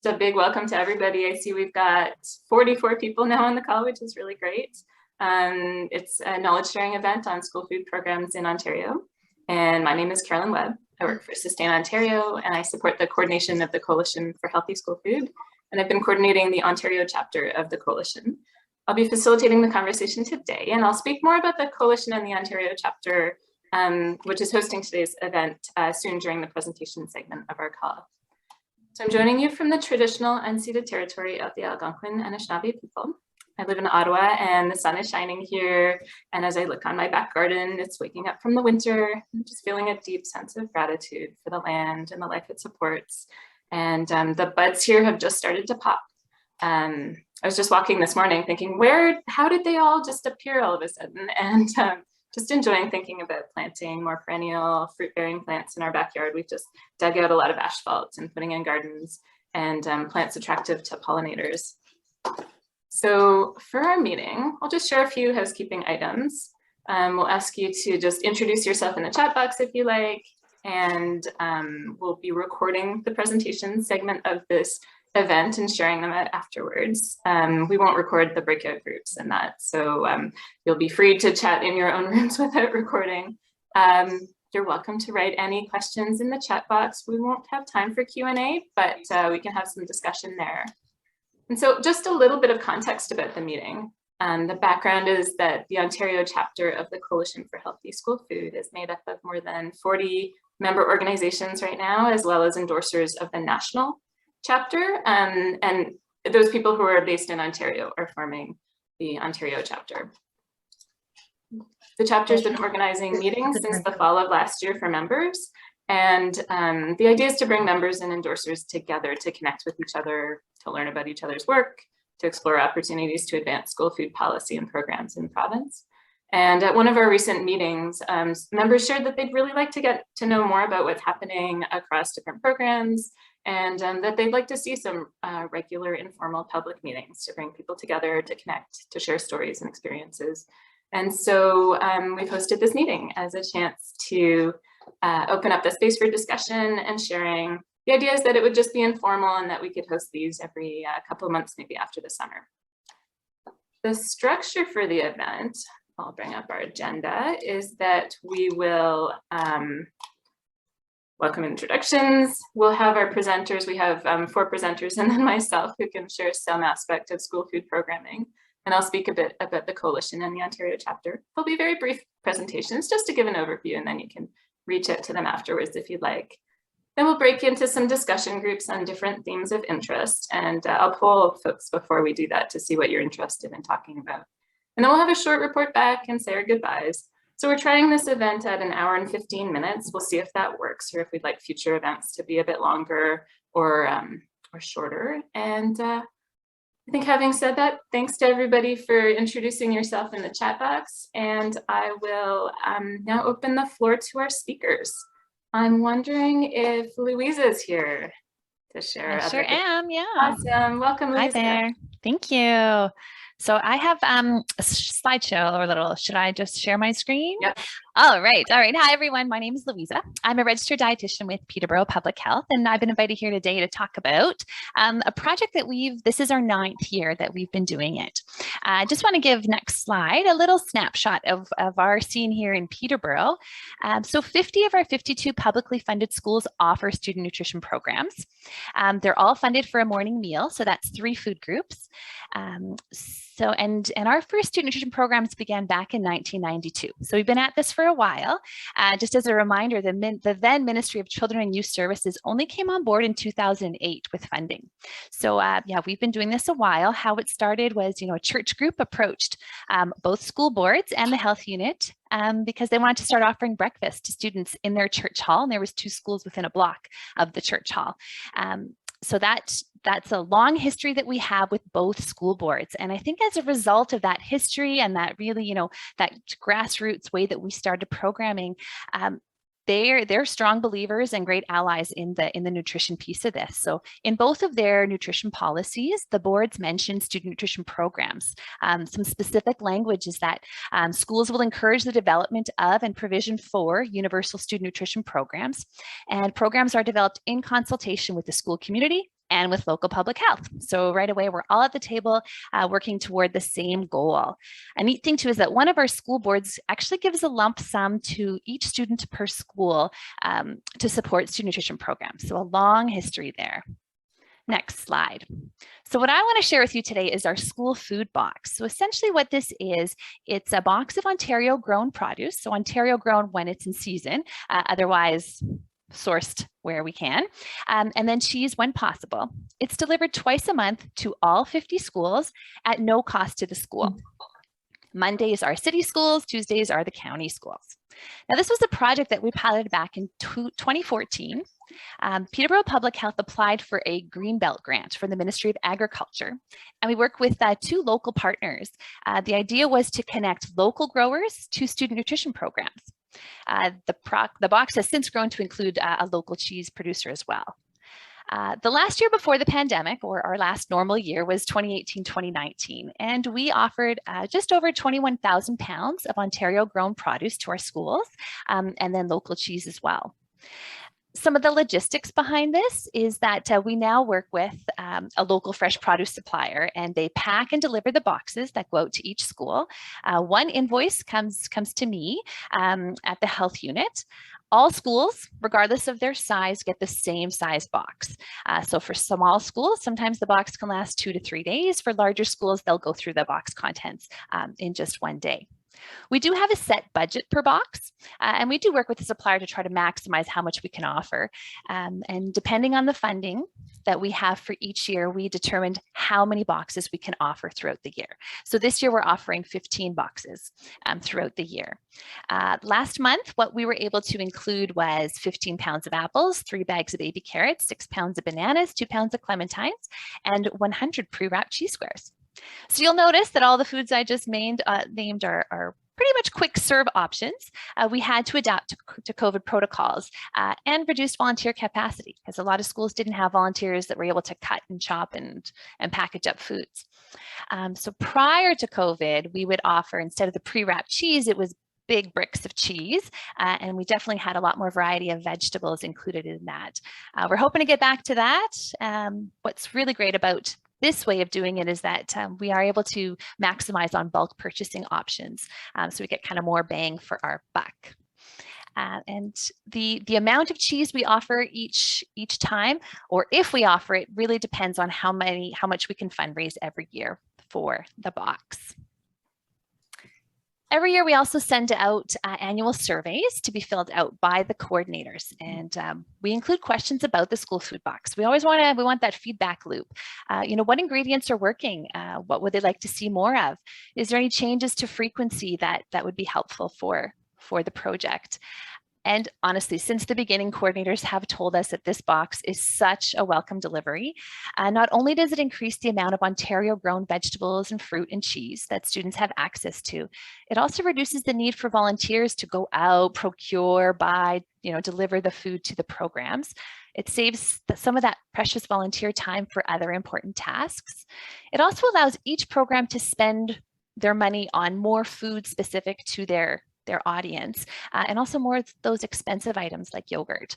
So a big welcome to everybody. I see we've got 44 people now on the call, which is really great. It's a knowledge sharing event on school food programs in Ontario. And my name is Carolyn Webb. I work for Sustain Ontario and I support the coordination of the Coalition for Healthy School Food. And I've been coordinating the Ontario chapter of the coalition. I'll be facilitating the conversation today, and I'll speak more about the coalition and the Ontario chapter, which is hosting today's event soon during the presentation segment of our call. So I'm joining you from the traditional unceded territory of the Algonquin and Anishinaabe people. I live in Ottawa and the sun is shining here. And as I look on my back garden, it's waking up from the winter. I'm just feeling a deep sense of gratitude for the land and the life it supports. And the buds here have just started to pop. I was just walking this morning thinking, how did they all just appear all of a sudden? And just enjoying thinking about planting more perennial fruit-bearing plants in our backyard. We've just dug out a lot of asphalt and putting in gardens and plants attractive to pollinators. So for our meeting, I'll just share a few housekeeping items. We'll ask you to just introduce yourself in the chat box if you like, and we'll be recording the presentation segment of this event and sharing them out afterwards. We won't record the breakout groups and that, so you'll be free to chat in your own rooms without recording. You're welcome to write any questions in the chat box. We won't have time for Q&A, but we can have some discussion there. And so just a little bit of context about the meeting. The background is that the Ontario chapter of the Coalition for Healthy School Food is made up of more than 40 member organizations right now, as well as endorsers of the national chapter, and those people who are based in Ontario are forming the Ontario chapter. The chapter has been organizing meetings since the fall of last year for members, and the idea is to bring members and endorsers together to connect with each other, to learn about each other's work, to explore opportunities to advance school food policy and programs in the province. And at one of our recent meetings, members shared that they'd really like to get to know more about what's happening across different programs, and that they'd like to see some regular informal public meetings to bring people together, to connect, to share stories and experiences. And so we've hosted this meeting as a chance to open up the space for discussion and sharing. The idea is that it would just be informal and that we could host these every couple of months, maybe after the summer. The structure for the event, I'll bring up our agenda, is that we will welcome introductions. We'll have our presenters. We have 4 presenters and then myself who can share some aspect of school food programming. And I'll speak a bit about the coalition and the Ontario chapter. They'll be very brief presentations just to give an overview, and then you can reach out to them afterwards if you'd like. Then we'll break into some discussion groups on different themes of interest, and I'll poll folks before we do that to see what you're interested in talking about. And then we'll have a short report back and say our goodbyes. So we're trying this event at 1 hour and 15 minutes. We'll see if that works, or if we'd like future events to be a bit longer or shorter. And I think having said that, thanks to everybody for introducing yourself in the chat box. And I will now open the floor to our speakers. I'm wondering if Luisa is here to share. I sure am, yeah. Awesome, welcome Luisa. Hi there, thank you. So I have a slideshow or a little, should I just share my screen? Yep. All right. Hi, everyone. My name is Luisa. I'm a registered dietitian with Peterborough Public Health, and I've been invited here today to talk about a project that this is our 9th year that we've been doing it. I just want to give, next slide, a little snapshot of our scene here in Peterborough. So 50 of our 52 publicly funded schools offer student nutrition programs. They're all funded for a morning meal, so that's 3 food groups. And our first student nutrition programs began back in 1992. So we've been at this for a while. Just as a reminder, the then Ministry of Children and Youth Services only came on board in 2008 with funding. So yeah, we've been doing this a while. How it started was, a church group approached both school boards and the health unit because they wanted to start offering breakfast to students in their church hall. And there was 2 schools within a block of the church hall. So that's a long history that we have with both school boards. And I think as a result of that history and that really, that grassroots way that we started programming, they're strong believers and great allies in the nutrition piece of this. So in both of their nutrition policies, the boards mention student nutrition programs. Some specific language is that schools will encourage the development of and provision for universal student nutrition programs. And programs are developed in consultation with the school community, and with local public health. So right away, we're all at the table working toward the same goal. A neat thing too is that one of our school boards actually gives a lump sum to each student per school to support student nutrition programs. So a long history there. Next slide. So what I want to share with you today is our school food box. So essentially what this is, it's a box of Ontario grown produce. So Ontario grown when it's in season, otherwise sourced where we can, and then cheese when possible. It's delivered twice a month to all 50 schools at no cost to the school. Mondays are city schools, Tuesdays are the county schools. Now this was a project that we piloted back in 2014. Peterborough Public Health applied for a Greenbelt grant from the Ministry of Agriculture, and we work with 2 local partners. The idea was to connect local growers to student nutrition programs. The box has since grown to include a local cheese producer as well. The last year before the pandemic, or our last normal year, was 2018-2019, and we offered just over 21,000 pounds of Ontario grown produce to our schools, and then local cheese as well. Some of the logistics behind this is that we now work with a local fresh produce supplier, and they pack and deliver the boxes that go out to each school. One invoice comes to me at the health unit. All schools, regardless of their size, get the same size box. So for small schools, sometimes the box can last 2 to 3 days. For larger schools, they'll go through the box contents in just 1 day. We do have a set budget per box, and we do work with the supplier to try to maximize how much we can offer. And depending on the funding that we have for each year, we determined how many boxes we can offer throughout the year. So this year we're offering 15 boxes throughout the year. Last month, what we were able to include was 15 pounds of apples, 3 bags of baby carrots, 6 pounds of bananas, 2 pounds of clementines, and 100 pre-wrapped cheese squares. So you'll notice that all the foods I just named are pretty much quick serve options. We had to adapt to COVID protocols and reduce volunteer capacity, because a lot of schools didn't have volunteers that were able to cut and chop and package up foods. So prior to COVID, we would offer, instead of the pre-wrapped cheese, it was big bricks of cheese, and we definitely had a lot more variety of vegetables included in that. We're hoping to get back to that. What's really great about this way of doing it is that we are able to maximize on bulk purchasing options, so we get kind of more bang for our buck. And the amount of cheese we offer each time, or if we offer it, really depends on how much we can fundraise every year for the box. Every year, we also send out annual surveys to be filled out by the coordinators, and we include questions about the school food box. We want that feedback loop. What ingredients are working? What would they like to see more of? Is there any changes to frequency that would be helpful for the project? And honestly, since the beginning, coordinators have told us that this box is such a welcome delivery. Not only does it increase the amount of Ontario grown vegetables and fruit and cheese that students have access to, it also reduces the need for volunteers to go out, procure, buy, deliver the food to the programs. It saves some of that precious volunteer time for other important tasks. It also allows each program to spend their money on more food specific to their audience, and also more of those expensive items like yogurt.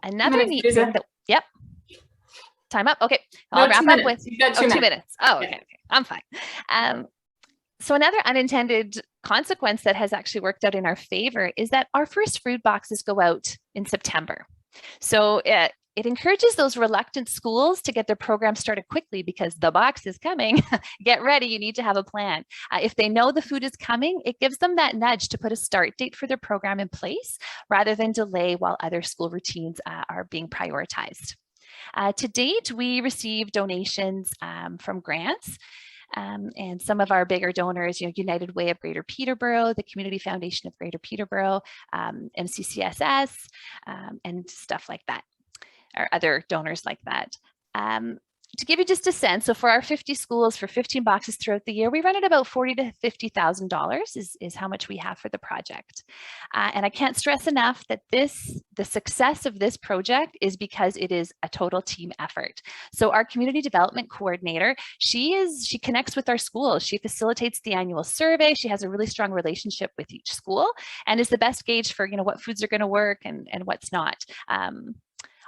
Another neat thing that, yep. Time up. Okay, I'll wrap up with 2 minutes. Oh, okay. I'm fine. So another unintended consequence that has actually worked out in our favor is that our first food boxes go out in September. So it encourages those reluctant schools to get their program started quickly, because the box is coming. Get ready, you need to have a plan. If they know the food is coming, it gives them that nudge to put a start date for their program in place, rather than delay while other school routines are being prioritized. To date, we receive donations from grants. And some of our bigger donors, United Way of Greater Peterborough, the Community Foundation of Greater Peterborough, MCCSS, and stuff like that, or other donors like that. To give you just a sense, so for our 50 schools, for 15 boxes throughout the year, we run at about $40,000 to $50,000 is how much we have for the project. And I can't stress enough that the success of this project is because it is a total team effort. So our community development coordinator, she connects with our schools. She facilitates the annual survey. She has a really strong relationship with each school, and is the best gauge for what foods are going to work and what's not.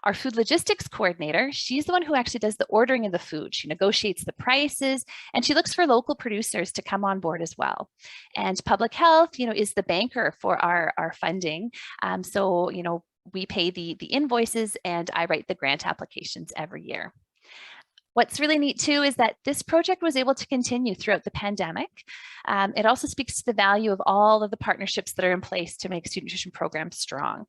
Our food logistics coordinator, she's the one who actually does the ordering of the food. She negotiates the prices and she looks for local producers to come on board as well. And public health, is the banker for our funding. So, we pay the invoices and I write the grant applications every year. What's really neat too is that this project was able to continue throughout the pandemic. It also speaks to the value of all of the partnerships that are in place to make student nutrition programs strong.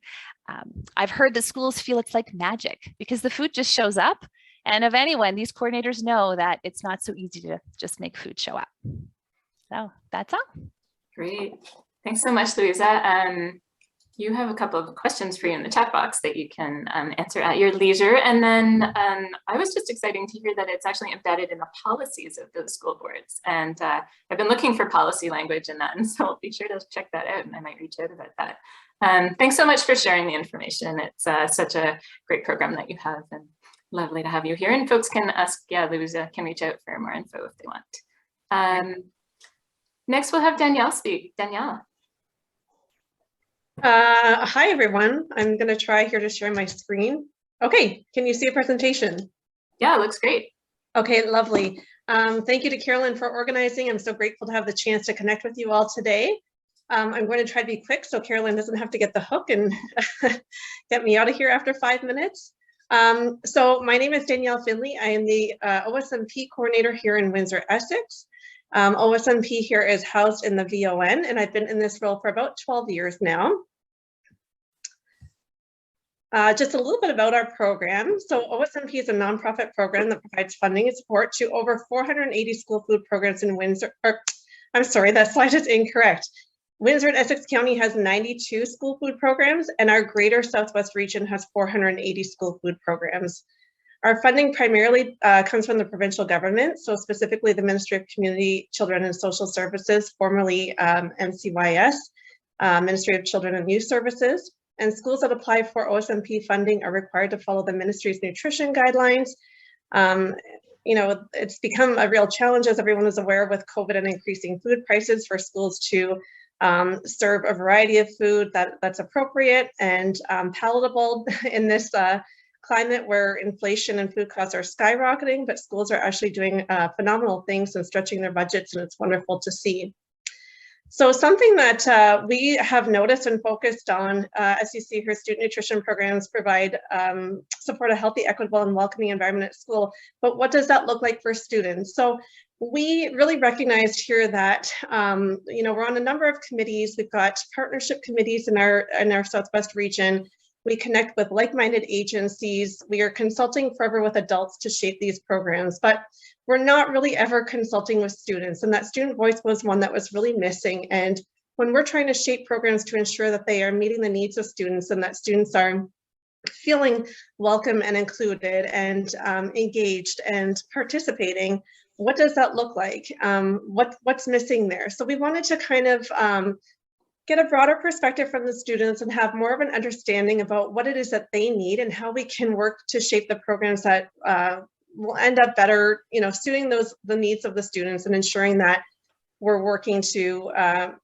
I've heard that schools feel it's like magic because the food just shows up. And of anyone, these coordinators know that it's not so easy to just make food show up. So that's all. Great. Thanks so much, Luisa. You have a couple of questions for you in the chat box that you can answer at your leisure. And then I was just excited to hear that it's actually embedded in the policies of those school boards. And I've been looking for policy language in that, and so I'll be sure to check that out and I might reach out about that. Thanks so much for sharing the information. It's such a great program that you have and lovely to have you here. And folks can ask, Luisa can reach out for more info if they want. Next, we'll have Danielle speak. Danielle. Hi, everyone. I'm going to try here to share my screen. Okay, can you see a presentation? Yeah, it looks great. Okay, lovely. Thank you to Carolyn for organizing. I'm so grateful to have the chance to connect with you all today. I'm going to try to be quick so Carolyn doesn't have to get the hook and get me out of here after 5 minutes. So my name is Danielle Findlay. I am the OSMP coordinator here in Windsor, Essex. OSMP here is housed in the VON, and I've been in this role for about 12 years now. Just a little bit about our program. So OSMP is a nonprofit program that provides funding and support to over 480 school food programs in Windsor. I'm sorry, that slide is incorrect. Windsor and Essex County has 92 school food programs, and our greater Southwest region has 480 school food programs. Our funding primarily comes from the provincial government, so specifically the Ministry of Community, Children and Social Services, formerly MCYS, Ministry of Children and Youth Services. And schools that apply for OSMP funding are required to follow the ministry's nutrition guidelines. It's become a real challenge, as everyone is aware, with COVID and increasing food prices for schools to serve a variety of food that's appropriate and palatable in this climate where inflation and food costs are skyrocketing, but schools are actually doing phenomenal things and stretching their budgets, and it's wonderful to see. So something that we have noticed and focused on, as you see here, student nutrition programs provide support a healthy, equitable, and welcoming environment at school. But what does that look like for students? So we really recognized here that we're on a number of committees. We've got partnership committees in our Southwest region. We connect with like-minded agencies. We are consulting forever with adults to shape these programs, but we're not really ever consulting with students, and that student voice was one that was really missing. And when we're trying to shape programs to ensure that they are meeting the needs of students and that students are feeling welcome and included and engaged and participating, what does that look like? What's missing there? So we wanted to kind of get a broader perspective from the students and have more of an understanding about what it is that they need and how we can work to shape the programs that will end up better, suiting the needs of the students and ensuring that we're working to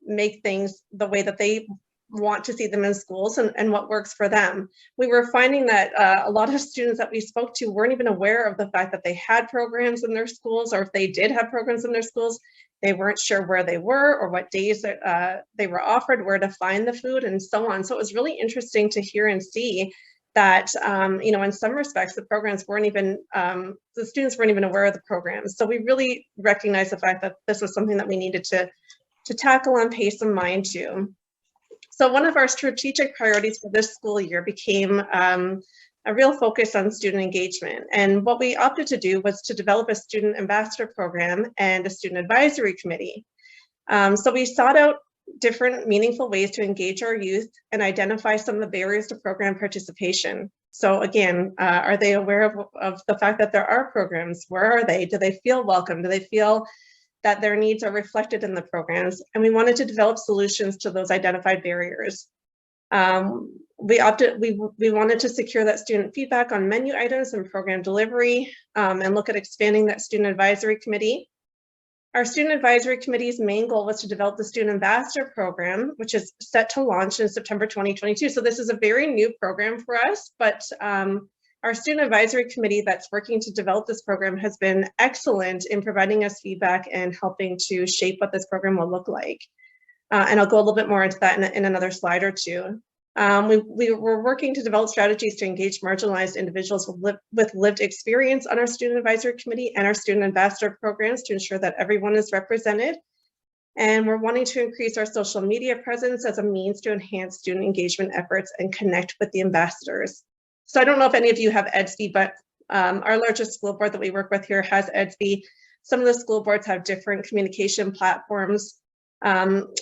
make things the way that they want to see them in schools and what works for them. We were finding that a lot of students that we spoke to weren't even aware of the fact that they had programs in their schools, or if they did have programs in their schools, they weren't sure where they were or what days that they were offered, where to find the food, and so on. So it was really interesting to hear and see that, in some respects, the programs weren't even, the students weren't even aware of the programs. So we really recognized the fact that this was something that we needed to tackle and pay some mind to. So one of our strategic priorities for this school year became a real focus on student engagement. And what we opted to do was to develop a student ambassador program and a student advisory committee. So we sought out different meaningful ways to engage our youth and identify some of the barriers to program participation. So again, are they aware of the fact that there are programs? Where are they? Do they feel welcome? Do they feel that their needs are reflected in the programs? And we wanted to develop solutions to those identified barriers. We wanted to secure that student feedback on menu items and program delivery, and look at expanding that student advisory committee. Our student advisory committee's main goal was to develop the student ambassador program, which is set to launch in September 2022. So this is a very new program for us, but Our student advisory committee that's working to develop this program has been excellent in providing us feedback and helping to shape what this program will look like. And I'll go a little bit more into that in another slide or two. We were working to develop strategies to engage marginalized individuals with lived experience on our student advisory committee and our student ambassador programs to ensure that everyone is represented. And we're wanting to increase our social media presence as a means to enhance student engagement efforts and connect with the ambassadors. So I don't know if any of you have EDSB, but our largest school board that we work with here has EDSB. Some of the school boards have different communication platforms.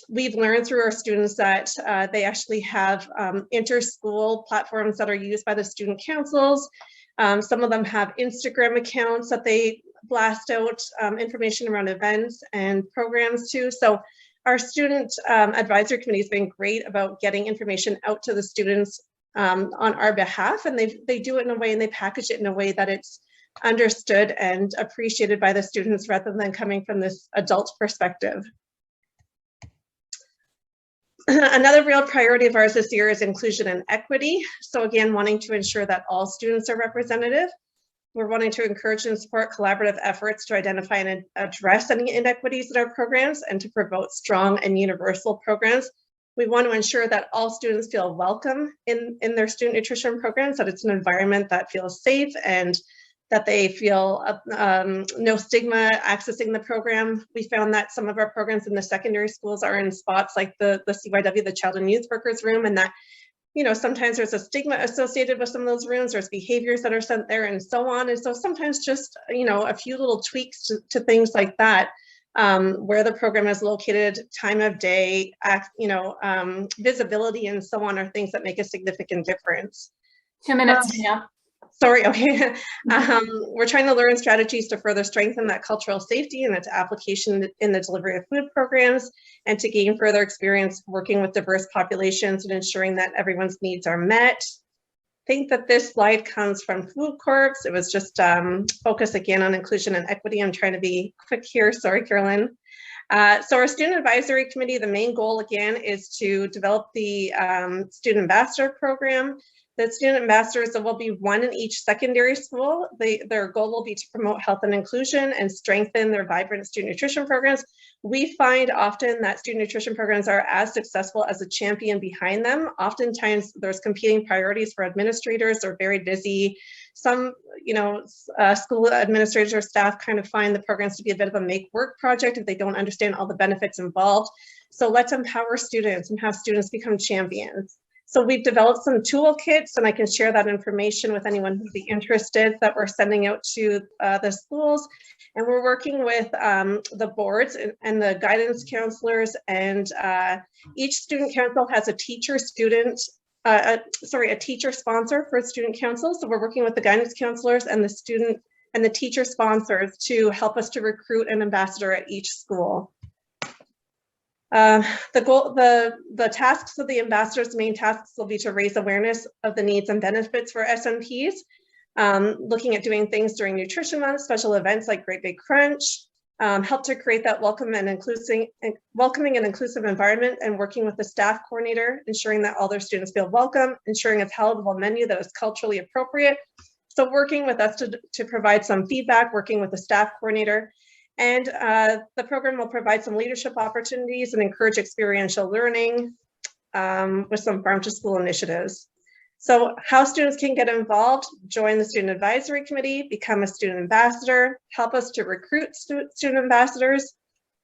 We've learned through our students that they actually have inter-school platforms that are used by the student councils. Some of them have Instagram accounts that they blast out information around events and programs to. So our student advisory committee has been great about getting information out to the students on our behalf, and they do it in a way and they package it in a way that it's understood and appreciated by the students rather than coming from this adult perspective. Another real priority of ours this year is inclusion and equity. So again, wanting to ensure that all students are representative. We're wanting to encourage and support collaborative efforts to identify and address any inequities in our programs and to promote strong and universal programs. We want to ensure that all students feel welcome in their student nutrition programs, that it's an environment that feels safe and that they feel no stigma accessing the program. We found that some of our programs in the secondary schools are in spots like the CYW, the Child and Youth Workers Room, and that, you know, sometimes there's a stigma associated with some of those rooms, there's behaviors that are sent there and so on. And so sometimes just, you know, a few little tweaks to things like that, where the program is located, time of day, visibility and so on are things that make a significant difference. 2 minutes, Danielle. Sorry, okay. We're trying to learn strategies to further strengthen that cultural safety and its application in the delivery of food programs, and to gain further experience working with diverse populations and ensuring that everyone's needs are met. I think that this slide comes from Food Corps. It was just focused again on inclusion and equity. I'm trying to be quick here, sorry, Carolyn. So our student advisory committee, the main goal again is to develop the student ambassador program. The student ambassadors, there will be one in each secondary school. Their goal will be to promote health and inclusion and strengthen their vibrant student nutrition programs. We find often that student nutrition programs are as successful as a champion behind them. Oftentimes there's competing priorities for administrators. They're very busy. Some, school administrators or staff kind of find the programs to be a bit of a make work project if they don't understand all the benefits involved. So let's empower students and have students become champions. So we've developed some toolkits, and I can share that information with anyone who'd be interested, that we're sending out to the schools. And we're working with the boards and the guidance counselors, and each student council has a teacher sponsor for student council. So we're working with the guidance counselors and the teacher sponsors to help us to recruit an ambassador at each school. The tasks of the ambassadors, main tasks will be to raise awareness of the needs and benefits for SNPs, looking at doing things during Nutrition Month, special events like Great Big Crunch, help to create that welcoming and inclusive environment, and working with the staff coordinator, ensuring that all their students feel welcome, ensuring a palatable menu that is culturally appropriate. So working with us to provide some feedback, working with the staff coordinator. And the program will provide some leadership opportunities and encourage experiential learning with some farm to school initiatives. So how students can get involved: join the student advisory committee, become a student ambassador, help us to recruit student ambassadors,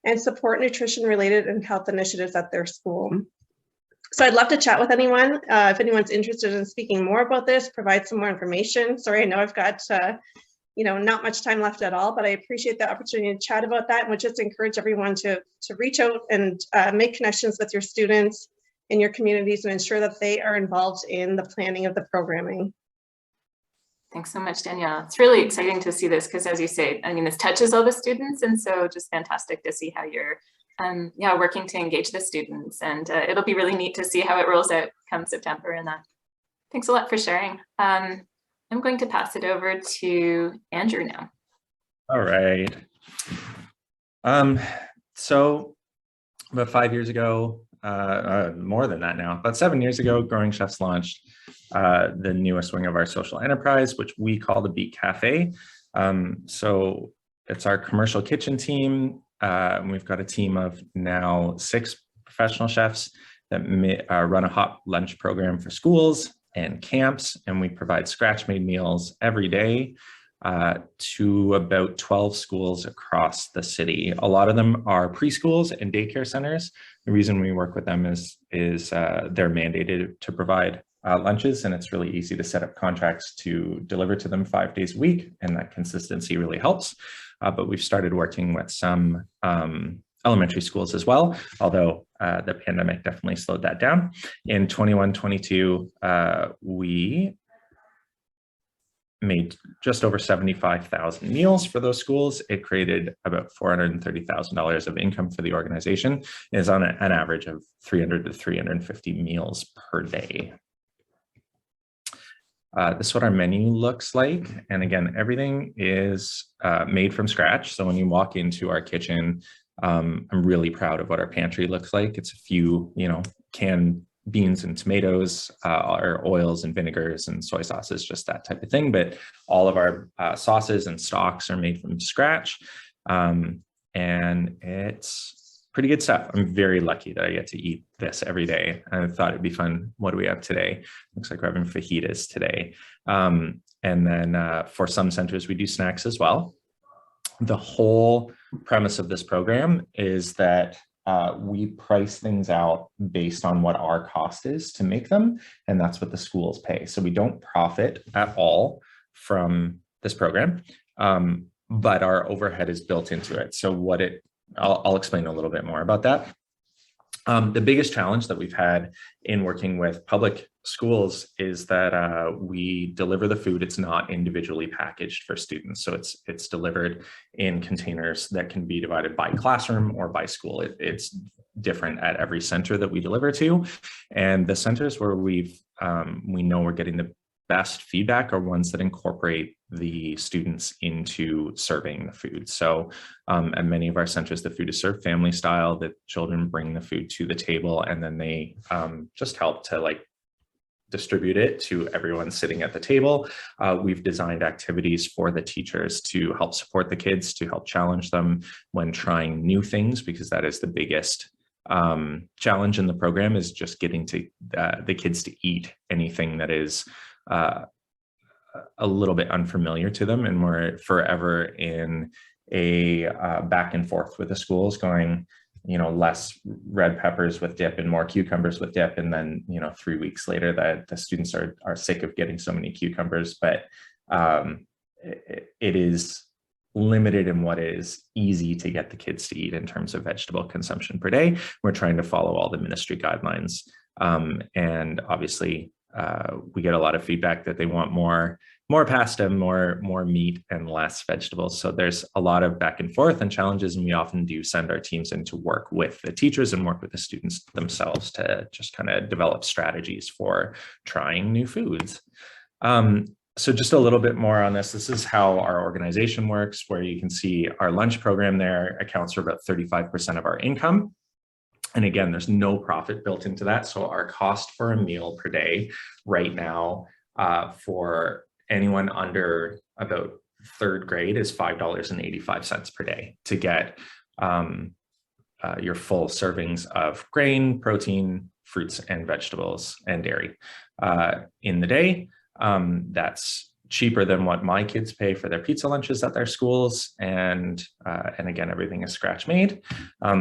and support nutrition related and health initiatives at their school. So I'd love to chat with anyone. If anyone's interested in speaking more about this, provide some more information. Sorry, I know I've got not much time left at all, but I appreciate the opportunity to chat about that, and would just encourage everyone to reach out and make connections with your students in your communities and ensure that they are involved in the planning of the programming. Thanks so much, Danielle. It's really exciting to see this because, as you say, I mean, this touches all the students, and so just fantastic to see how you're working to engage the students, and it'll be really neat to see how it rolls out come September and that. Thanks a lot for sharing. I'm going to pass it over to Andrew now. All right. So about 5 years ago, more than that now, about 7 years ago, Growing Chefs launched. the newest wing of our social enterprise, which we call the Beet Café. So it's our commercial kitchen team. We've got a team of now 6 professional chefs that run a hot lunch program for schools and camps, and we provide scratch-made meals every day to about 12 schools across the city. A lot of them are preschools and daycare centers. The reason we work with them is they're mandated to provide lunches, and it's really easy to set up contracts to deliver to them 5 days a week, and that consistency really helps. But we've started working with some elementary schools as well, although the pandemic definitely slowed that down. In 21-22, we made just over 75,000 meals for those schools. It created about $430,000 of income for the organization. It is on an average of 300 to 350 meals per day. This is what our menu looks like. And again, everything is made from scratch. So when you walk into our kitchen, I'm really proud of what our pantry looks like. It's a few, canned beans and tomatoes, our oils and vinegars and soy sauces, just that type of thing. But all of our sauces and stocks are made from scratch. And it's pretty good stuff. I'm very lucky that I get to eat this every day. I thought it'd be fun. What do we have today? Looks like we're having fajitas today. And then for some centers, we do snacks as well. The whole premise of this program is that we price things out based on what our cost is to make them, and that's what the schools pay. So we don't profit at all from this program, but our overhead is built into it. So I'll explain a little bit more about that. The biggest challenge that we've had in working with public schools is that we deliver the food. It's not individually packaged for students. So it's delivered in containers that can be divided by classroom or by school. It's different at every center that we deliver to. And the centers where we know we're getting the best feedback are ones that incorporate the students into serving the food. So at many of our centers, the food is served family style. The children bring the food to the table, and then they just help to distribute it to everyone sitting at the table. We've designed activities for the teachers to help support the kids, to help challenge them when trying new things, because that is the biggest challenge in the program, is just getting to the kids to eat anything that is a little bit unfamiliar to them. And we're forever in a back and forth with the schools, going, less red peppers with dip and more cucumbers with dip. And then, 3 weeks later, that the students are sick of getting so many cucumbers, but it is limited in what is easy to get the kids to eat in terms of vegetable consumption per day. We're trying to follow all the ministry guidelines. And obviously, we get a lot of feedback that they want more pasta, more meat, and less vegetables. So there's a lot of back and forth and challenges, and we often do send our teams in to work with the teachers and work with the students themselves to just kind of develop strategies for trying new foods. So just a little bit more on this. This is how our organization works, where you can see our lunch program there accounts for about 35% of our income. And again, there's no profit built into that. So our cost for a meal per day right now for anyone under about 3rd grade is $5.85 per day to get your full servings of grain, protein, fruits and vegetables, and dairy in the day. That's cheaper than what my kids pay for their pizza lunches at their schools. And again, everything is scratch made.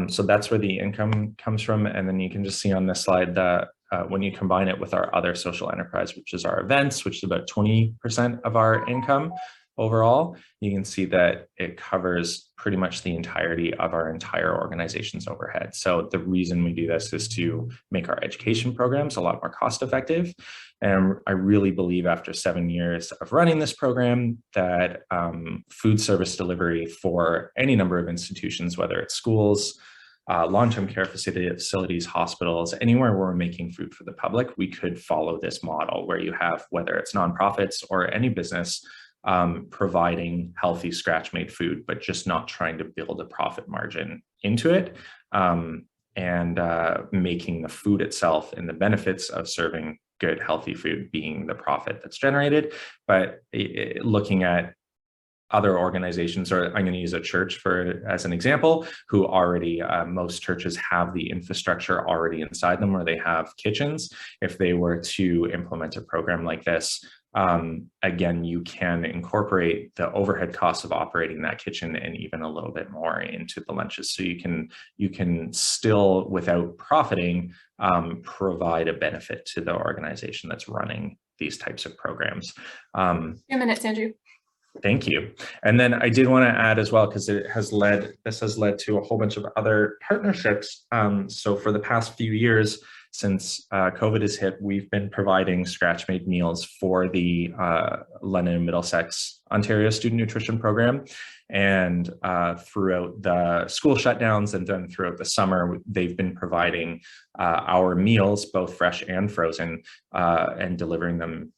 So that's where the income comes from. And then you can just see on this slide that when you combine it with our other social enterprise, which is our events, which is about 20% of our income overall, you can see that it covers pretty much the entirety of our entire organization's overhead. So the reason we do this is to make our education programs a lot more cost effective. And I really believe after 7 years of running this program that food service delivery for any number of institutions, whether it's schools, long-term care facilities, hospitals, anywhere where we're making food for the public, we could follow this model where you have, whether it's nonprofits or any business, providing healthy scratch-made food, but just not trying to build a profit margin into it, and making the food itself and the benefits of serving good, healthy food being the profit that's generated. But looking at other organizations, or I'm going to use a church as an example, who already, most churches have the infrastructure already inside them, where they have kitchens. If they were to implement a program like this, again, you can incorporate the overhead costs of operating that kitchen and even a little bit more into the lunches. So you can still, without profiting, provide a benefit to the organization that's running these types of programs. 2 minutes, Andrew. Thank you. And then I did want to add as well, because this has led to a whole bunch of other partnerships. So for the past few years, since COVID has hit, we've been providing scratch-made meals for the London and Middlesex Ontario Student Nutrition Program. And throughout the school shutdowns and then throughout the summer, they've been providing our meals, both fresh and frozen, and delivering them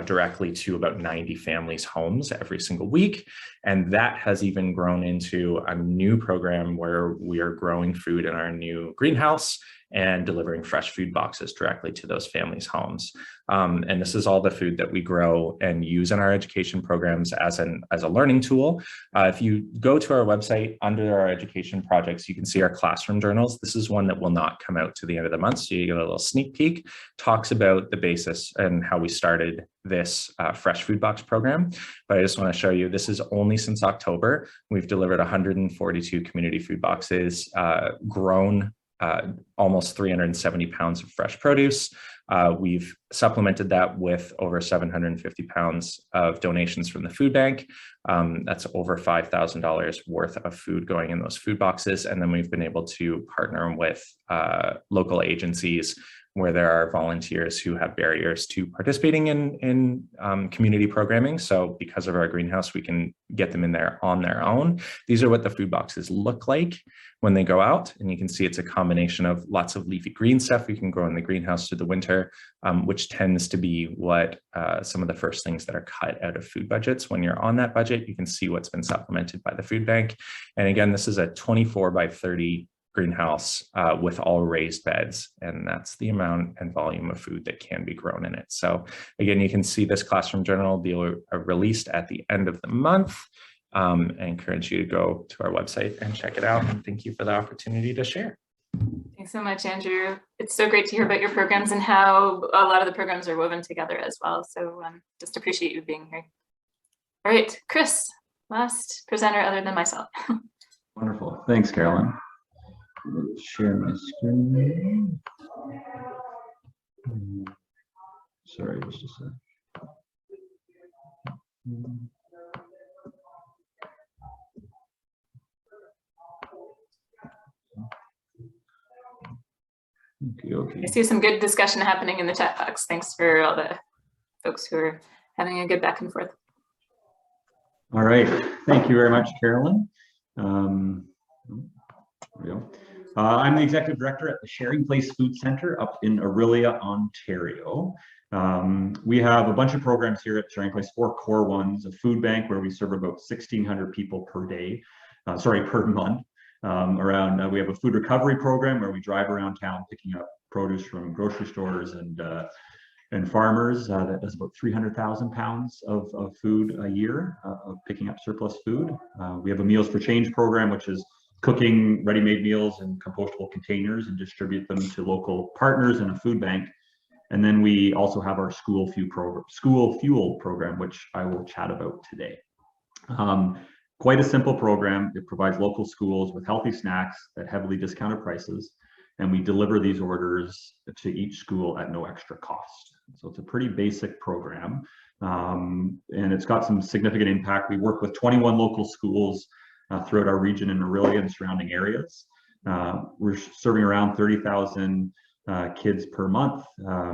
directly to about 90 families' homes every single week. And that has even grown into a new program where we are growing food in our new greenhouse and delivering fresh food boxes directly to those families' homes. And this is all the food that we grow and use in our education programs as a learning tool. If you go to our website, under our education projects, you can see our classroom journals. This is one that will not come out to the end of the month, so you get a little sneak peek. Talks about the basis and how we started this fresh food box program. But I just want to show you, this is only since October. We've delivered 142 community food boxes, grown almost 370 pounds of fresh produce. We've supplemented that with over 750 pounds of donations from the food bank. That's over $5,000 worth of food going in those food boxes. And then we've been able to partner with local agencies where there are volunteers who have barriers to participating in community programming. So because of our greenhouse, we can get them in there on their own. These are what the food boxes look like when they go out. And you can see it's a combination of lots of leafy green stuff we can grow in the greenhouse through the winter, which tends to be what some of the first things that are cut out of food budgets. When you're on that budget, you can see what's been supplemented by the food bank. And again, this is a 24 by 30 greenhouse with all raised beds, and that's the amount and volume of food that can be grown in it. So again, you can see this classroom journal will be released at the end of the month. I encourage you to go to our website and check it out, and thank you for the opportunity to share. Thanks so much, Andrew. It's so great to hear about your programs and how a lot of the programs are woven together as well. So just appreciate you being here. All right, Chris, last presenter other than myself. Wonderful. Thanks, Carolyn. Share my screen. Sorry, just a sec. Okay. I see some good discussion happening in the chat box. Thanks for all the folks who are having a good back and forth. All right. Thank you very much, Carolyn. There we go. I'm the executive director at the Sharing Place Food Center up in Orillia, Ontario. We have a bunch of programs here at Sharing Place, 4 core ones: a food bank where we serve about 1,600 people per day, per month. We have a food recovery program where we drive around town picking up produce from grocery stores and farmers. That does about 300,000 pounds of food a year, of picking up surplus food. We have a Meals for Change program, which is cooking ready-made meals in compostable containers and distribute them to local partners in a food bank. And then we also have our school fuel program, which I will chat about today. Quite a simple program. It provides local schools with healthy snacks at heavily discounted prices, and we deliver these orders to each school at no extra cost. So it's a pretty basic program, and it's got some significant impact. We work with 21 local schools throughout our region in Orillia and surrounding areas. We're serving around 30,000 kids per month.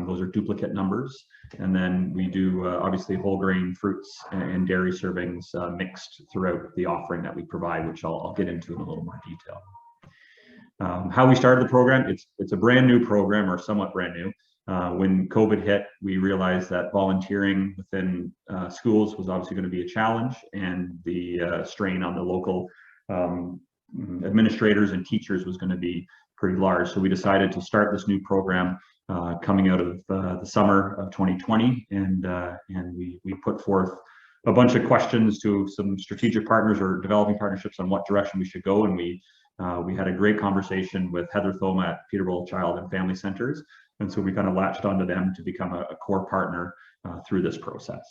Those are duplicate numbers. And then we do obviously whole grain fruits and dairy servings mixed throughout the offering that we provide, which I'll get into in a little more detail. How we started the program, it's a brand new program, or somewhat brand new. When COVID hit, we realized that volunteering within schools was obviously going to be a challenge, and the strain on the local administrators and teachers was going to be pretty large. So we decided to start this new program coming out of the summer of 2020, and we put forth a bunch of questions to some strategic partners or developing partnerships on what direction we should go, and we had a great conversation with Heather Thoma at Peterborough Child and Family Centers, and so we kind of latched onto them to become a core partner through this process.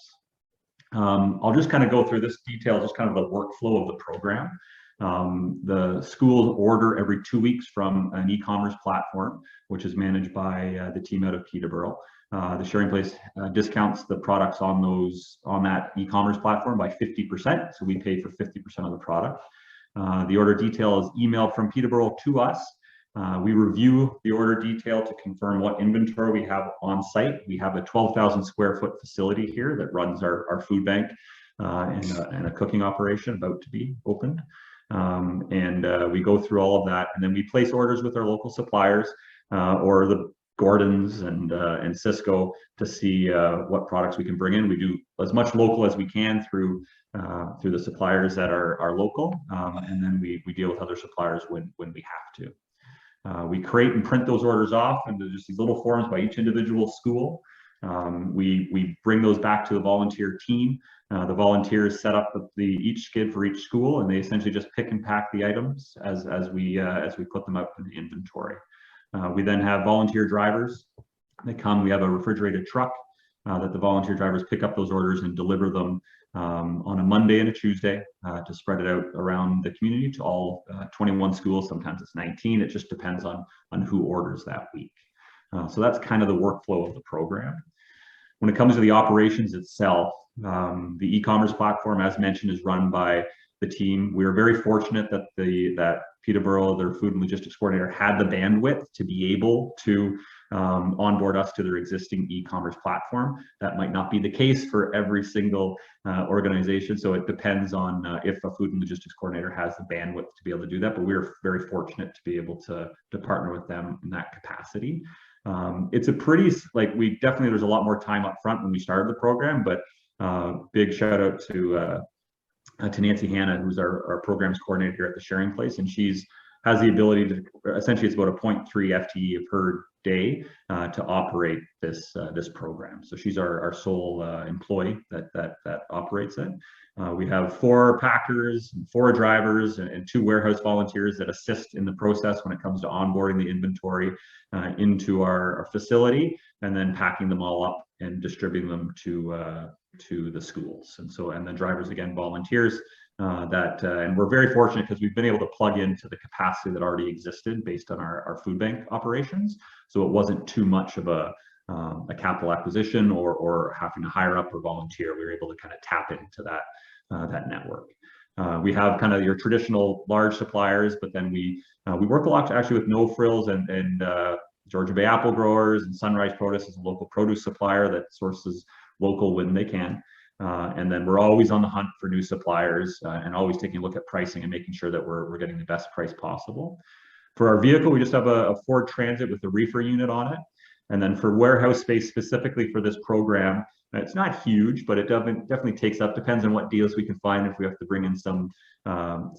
I'll just kind of go through this detail, just kind of the workflow of the program. The schools order every 2 weeks from an e-commerce platform, which is managed by the team out of Peterborough. The Sharing Place discounts the products on that e-commerce platform by 50%, so we pay for 50% of the product. The order detail is emailed from Peterborough to us. We review the order detail to confirm what inventory we have on site. We have a 12,000 square foot facility here that runs our food bank and a cooking operation about to be opened. We go through all of that, and then we place orders with our local suppliers or the Gordon's and Cisco to see what products we can bring in. We do as much local as we can through the suppliers that are local, and then we deal with other suppliers when we have to. We create and print those orders off into just these little forms by each individual school. We bring those back to the volunteer team. The volunteers set up each skid for each school, and they essentially just pick and pack the items as we put them up in the inventory. We then have volunteer drivers that come. We have a refrigerated truck that the volunteer drivers pick up those orders and deliver them on a Monday and a Tuesday to spread it out around the community to all 21 schools. Sometimes it's 19. It just depends on who orders that week. So that's kind of the workflow of the program. When it comes to the operations itself, the e-commerce platform, as mentioned, is run by the team. We are very fortunate that Peterborough, their food and logistics coordinator, had the bandwidth to be able to onboard us to their existing e-commerce platform. That might not be the case for every single organization, so it depends on if a food and logistics coordinator has the bandwidth to be able to do that, but we're very fortunate to be able to partner with them in that capacity. It's a pretty, there's a lot more time up front when we started the program, but big shout out to Nancy Hanna, who's our programs coordinator here at the Sharing Place, and has the ability to, essentially it's about a 0.3 FTE per day to operate this program. So she's our sole employee that operates it. We have 4 packers, 4 drivers, and 2 warehouse volunteers that assist in the process when it comes to onboarding the inventory into our facility, and then packing them all up and distributing them to the schools. And the drivers, again, volunteers and we're very fortunate because we've been able to plug into the capacity that already existed based on our food bank operations. So it wasn't too much of a capital acquisition or having to hire up or volunteer. We were able to kind of tap into that network. We have kind of your traditional large suppliers, but then we work a lot actually with No Frills and Georgia Bay Apple Growers, and Sunrise Produce is a local produce supplier that sources local when they can. And then we're always on the hunt for new suppliers and always taking a look at pricing and making sure that we're getting the best price possible. For our vehicle, we just have a Ford Transit with a reefer unit on it. And then for warehouse space specifically for this program, it's not huge, but it definitely takes up, depends on what deals we can find if we have to bring in some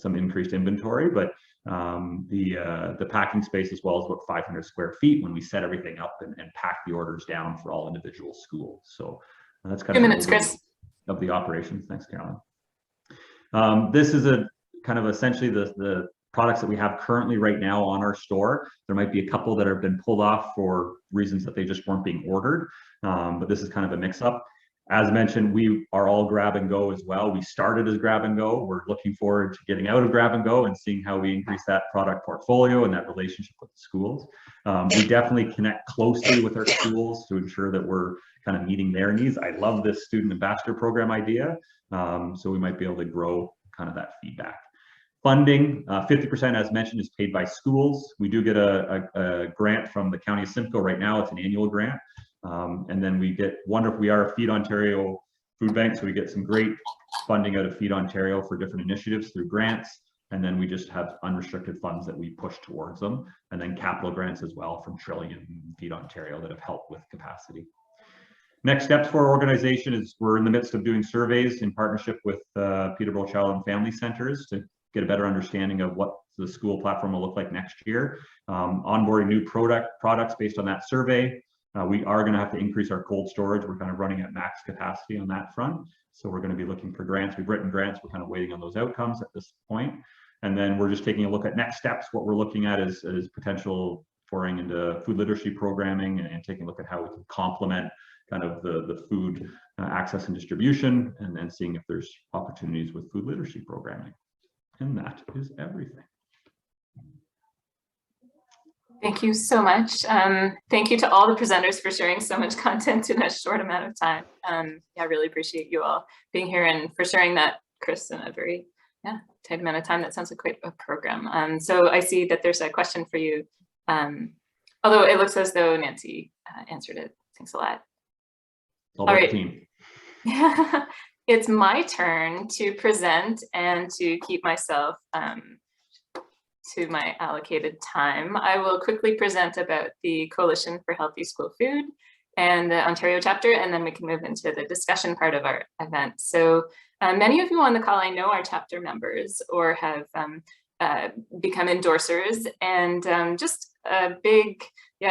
increased inventory. But the packing space as well is about 500 square feet when we set everything up and pack the orders down for all individual schools. So that's kind 2 minutes, Chris. Of the operations. Thanks, Carolyn. This is a kind of essentially the products that we have currently right now on our store. There might be a couple that have been pulled off for reasons that they just weren't being ordered, but this is kind of a mix-up. As mentioned, we are all grab and go as well. We started as grab and go. We're looking forward to getting out of grab and go and seeing how we increase that product portfolio and that relationship with the schools. We definitely connect closely with our schools to ensure that we're kind of meeting their needs. I love this student ambassador program idea. So we might be able to grow kind of that feedback. Funding, 50% as mentioned is paid by schools. We do get a grant from the County of Simcoe right now. It's an annual grant. And then we are a Feed Ontario food bank, so we get some great funding out of Feed Ontario for different initiatives through grants. And then we just have unrestricted funds that we push towards them. And then capital grants as well from Trillium and Feed Ontario that have helped with capacity. Next steps for our organization is we're in the midst of doing surveys in partnership with Peterborough Child and Family Centers to get a better understanding of what the school platform will look like next year. Onboarding new products based on that survey. We are going to have to increase our cold storage. We're kind of running at max capacity on that front. So we're going to be looking for grants. We've written grants. We're kind of waiting on those outcomes at this point. And then we're just taking a look at next steps. What we're looking at is potential pouring into food literacy programming and taking a look at how we can complement kind of the food access and distribution, and then seeing if there's opportunities with food literacy programming. And that is everything. Thank you so much. Thank you to all the presenters for sharing so much content in a short amount of time. I really appreciate you all being here and for sharing that, Chris, in a very tight amount of time. That sounds like quite a program. So I see that there's a question for you, although it looks as though Nancy answered it. Thanks a lot. All right. Team. It's my turn to present and to keep myself to my allocated time. I will quickly present about the Coalition for Healthy School Food and the Ontario chapter, and then we can move into the discussion part of our event. So many of you on the call I know are chapter members or have become endorsers, and just a big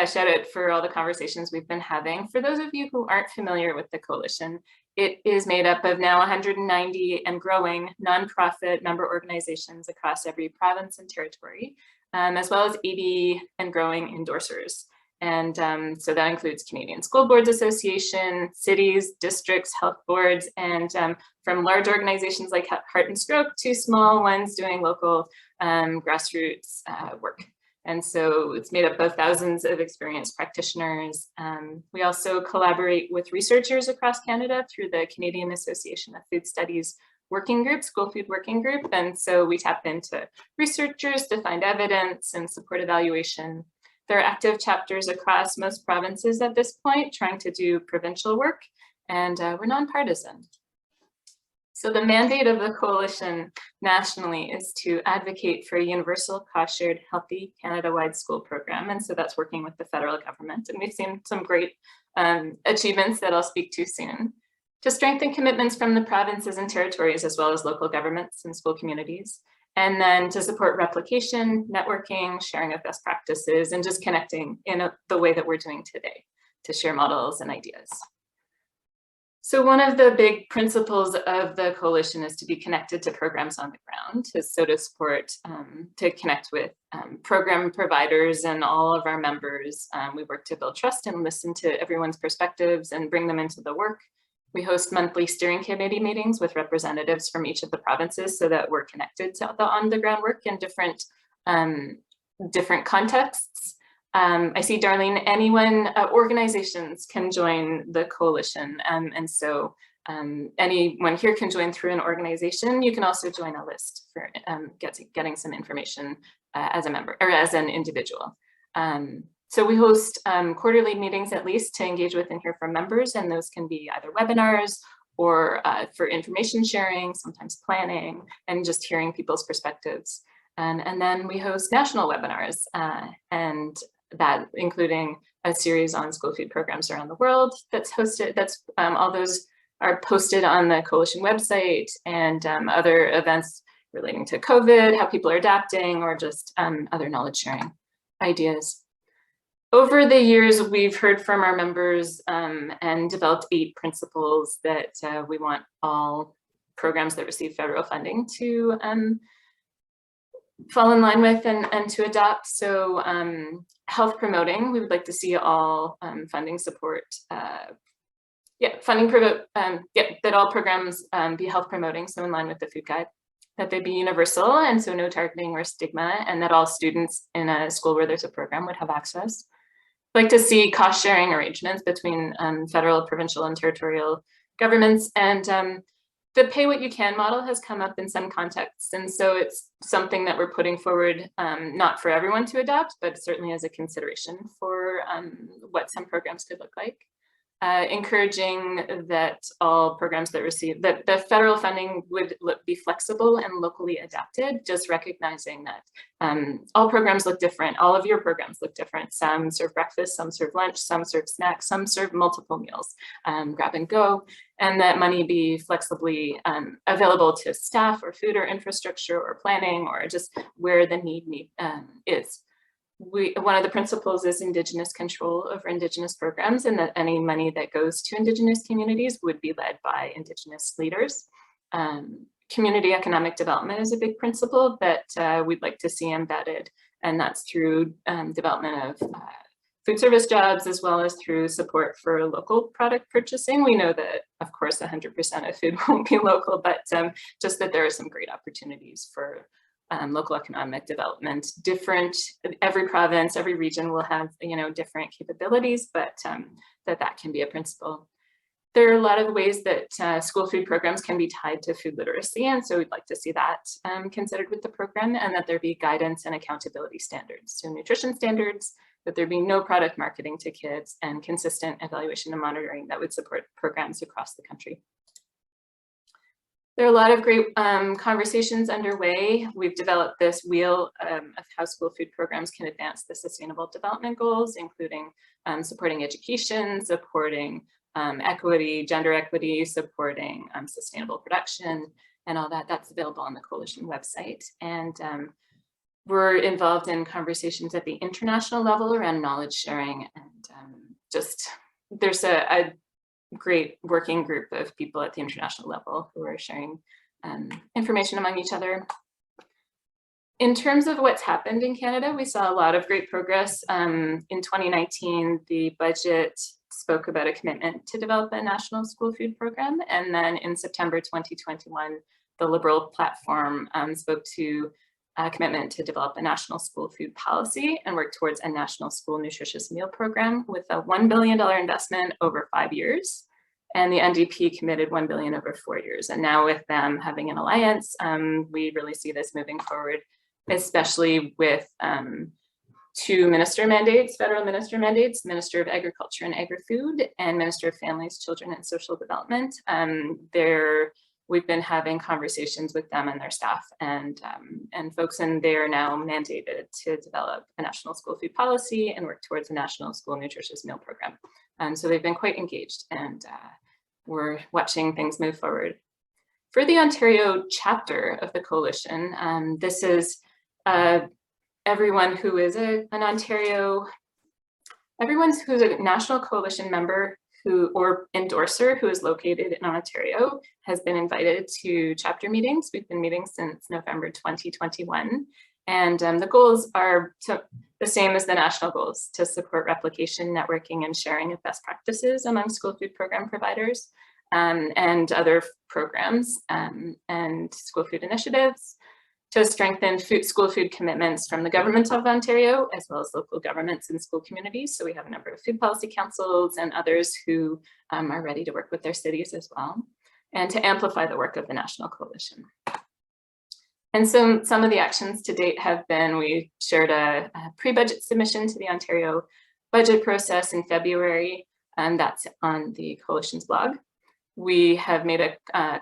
shout out for all the conversations we've been having. For those of you who aren't familiar with the Coalition, it is made up of now 190 and growing nonprofit member organizations across every province and territory, as well as 80 and growing endorsers. And so that includes Canadian School Boards Association, cities, districts, health boards, and from large organizations like Heart and Stroke to small ones doing local grassroots work. And so it's made up of thousands of experienced practitioners. We also collaborate with researchers across Canada through the Canadian Association of Food Studies Working Group, School Food Working Group. And so we tap into researchers to find evidence and support evaluation. There are active chapters across most provinces at this point, trying to do provincial work, and we're nonpartisan. So the mandate of the Coalition nationally is to advocate for a universal cost-shared healthy Canada-wide school program. And so that's working with the federal government. And we've seen some great achievements that I'll speak to soon. To strengthen commitments from the provinces and territories, as well as local governments and school communities. And then to support replication, networking, sharing of best practices, and just connecting in the way that we're doing today to share models and ideas. So one of the big principles of the Coalition is to be connected to programs on the ground, so to support, to connect with program providers and all of our members. We work to build trust and listen to everyone's perspectives and bring them into the work. We host monthly steering committee meetings with representatives from each of the provinces so that we're connected to the on-the-ground work in different contexts. I see Darlene, organizations can join the Coalition. And so anyone here can join through an organization. You can also join a list for getting some information as a member or as an individual. So we host quarterly meetings at least to engage with and hear from members, and those can be either webinars or for information sharing, sometimes planning, and just hearing people's perspectives. And then we host national webinars, and that including a series on school food programs around the world that's hosted, all those are posted on the Coalition website, and other events relating to COVID, how people are adapting, or just other knowledge sharing ideas. Over the years, we've heard from our members and developed 8 principles that we want all programs that receive federal funding to fall in line with and to adopt. So health promoting, we would like to see all funding support, that all programs be health promoting, so in line with the food guide, that they be universal, and so no targeting or stigma, and that all students in a school where there's a program would have access. I'd like to see cost sharing arrangements between federal, provincial, and territorial governments, and the pay what you can model has come up in some contexts, and so it's something that we're putting forward, not for everyone to adopt, but certainly as a consideration for what some programs could look like. Encouraging that all programs that receive, that the federal funding would be flexible and locally adapted, just recognizing that all programs look different, all of your programs look different. Some serve breakfast, some serve lunch, some serve snacks, some serve multiple meals, grab and go, and that money be flexibly available to staff or food or infrastructure or planning or just where the need is. one of the principles is Indigenous control over Indigenous programs, and that any money that goes to Indigenous communities would be led by Indigenous leaders. Community economic development is a big principle that we'd like to see embedded, and that's through development of food service jobs, as well as through support for local product purchasing. We know that, of course, 100% of food won't be local, but just that there are some great opportunities for local economic development. Every province, every region will have, different capabilities, but that can be a principle. There are a lot of ways that school food programs can be tied to food literacy, and so we'd like to see that considered with the program, and that there be guidance and accountability standards. So nutrition standards, that there be no product marketing to kids, and consistent evaluation and monitoring that would support programs across the country. There are a lot of great conversations underway. We've developed this wheel of how school food programs can advance the Sustainable Development Goals, including supporting education, supporting equity, gender equity, supporting sustainable production, and all that. That's available on the Coalition website. And we're involved in conversations at the international level around knowledge sharing, and there's a great working group of people at the international level who are sharing information among each other. In terms of what's happened in Canada, we saw a lot of great progress. In 2019, the budget spoke about a commitment to develop a national school food program. And then in September 2021, the Liberal platform spoke to a commitment to develop a national school food policy and work towards a national school nutritious meal program with a $1 billion investment over 5 years. And the NDP committed $1 billion over 4 years. And now with them having an alliance, we really see this moving forward, especially with 2 minister mandates, federal minister mandates, Minister of Agriculture and Agri-Food and Minister of Families, Children and Social Development. We've been having conversations with them and their staff and folks, and they are now mandated to develop a national school food policy and work towards a national school nutritious meal program. So they've been quite engaged, and we're watching things move forward. For the Ontario chapter of the coalition, this is everyone who is everyone who's a national coalition member or endorser who is located in Ontario has been invited to chapter meetings. We've been meeting since November 2021. And the goals are the same as the national goals: to support replication, networking, and sharing of best practices among school food program providers and other programs and school food initiatives, to strengthen school food commitments from the government of Ontario, as well as local governments and school communities. So we have a number of food policy councils and others who are ready to work with their cities as well, and to amplify the work of the National Coalition. And so some of the actions to date have been, we shared a pre-budget submission to the Ontario budget process in February, and that's on the Coalition's blog. We have made a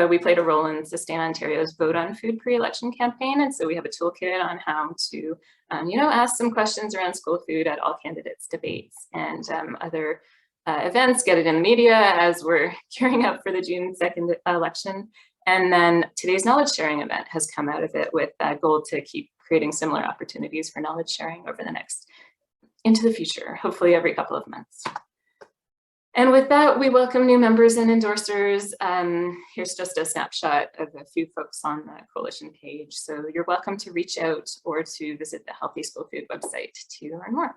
we played a role in Sustain Ontario's Vote on Food pre-election campaign, and so we have a toolkit on how to, ask some questions around school food at all candidates' debates and other events, get it in the media as we're gearing up for the June 2nd election. And then today's knowledge sharing event has come out of it with a goal to keep creating similar opportunities for knowledge sharing over into the future, hopefully every couple of months. And with that, we welcome new members and endorsers. Here's just a snapshot of a few folks on the coalition page. So you're welcome to reach out or to visit the Healthy School Food website to learn more.